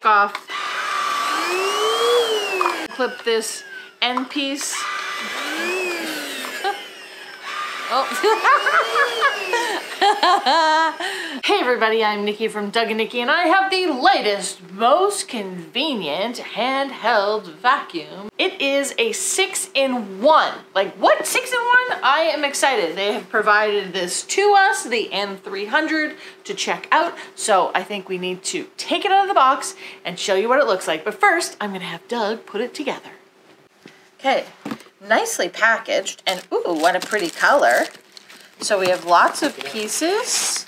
off. Clip this end piece. Oh. Hey everybody, I'm Nikki from Doug and Nikki, and I have the latest, most convenient handheld vacuum. It is a 6-in-1. Like, what? 6-in-1? I am excited. They have provided this to us, the N300, to check out. So I think we need to take it out of the box and show you what it looks like. But first, I'm gonna have Doug put it together. Okay. Nicely packaged, and ooh, what a pretty color. So we have lots of pieces.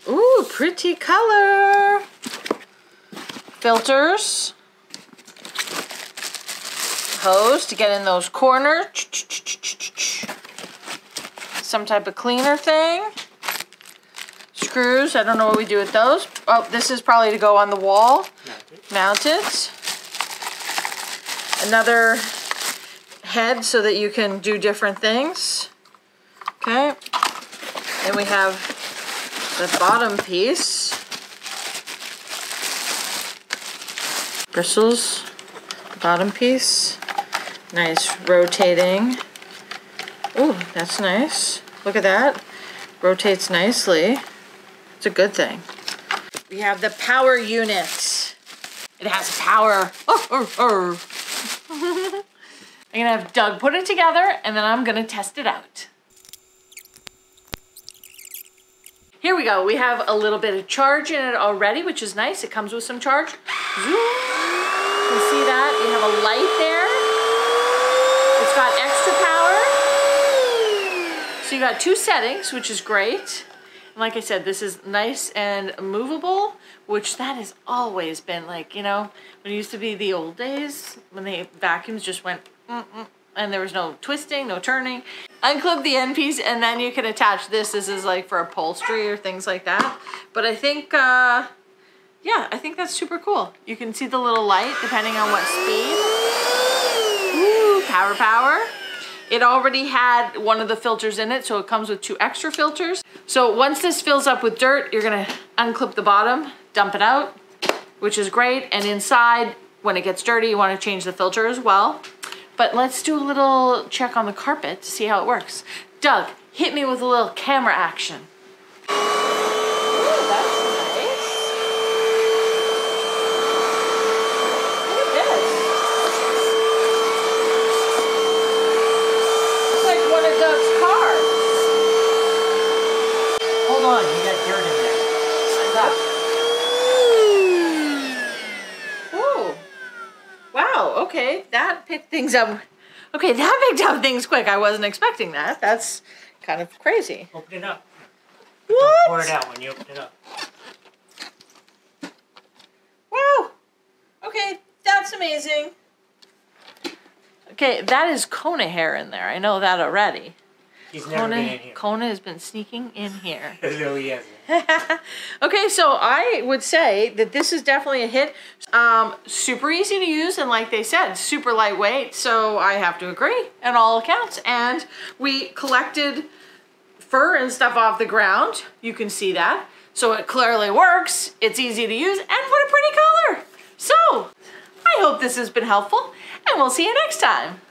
Ooh, pretty color. Filters. Hose to get in those corners. Some type of cleaner thing. Screws, I don't know what we do with those. Oh, this is probably to go on the wall. Mounted. Another head so that you can do different things. Okay. Then we have the bottom piece. Bristles. Bottom piece. Nice rotating. Ooh, that's nice. Look at that. Rotates nicely. It's a good thing. We have the power unit. It has power. I'm gonna have Doug put it together, and then I'm gonna test it out. Here we go. We have a little bit of charge in it already, which is nice. It comes with some charge. Zoom. You can see that. You have a light there. It's got extra power. So you got 2 settings, which is great. And like I said, this is nice and movable, which that has always been like, you know, when it used to be the old days, when the vacuums just went and there was no twisting, no turning. Unclip the end piece, and then you can attach this. This is like for upholstery or things like that. But I think, yeah, I think that's super cool. You can see the little light depending on what speed. Ooh, power. It already had one of the filters in it, so it comes with 2 extra filters. So once this fills up with dirt, you're gonna unclip the bottom, dump it out, which is great. And inside, when it gets dirty, you wanna change the filter as well. But let's do a little check on the carpet to see how it works. Doug, hit me with a little camera action. Ooh, that's nice. Look at this. It's like one of Doug's cars. Hold on, you got dirt in there. Stop. Wow, okay, that picked things up. Okay, that picked up things quick. I wasn't expecting that. That's kind of crazy. Open it up. What? Don't pour it out when you open it up. Wow. Okay, that's amazing. Okay, that is Kona hair in there. I know that already. He's never been in here. Kona has been sneaking in here. No, he hasn't. Okay, so I would say that this is definitely a hit. Super easy to use, and like they said, super lightweight, so I have to agree on all accounts. And we collected fur and stuff off the ground. You can see that. So it clearly works, it's easy to use, and what a pretty color. So, I hope this has been helpful, and we'll see you next time.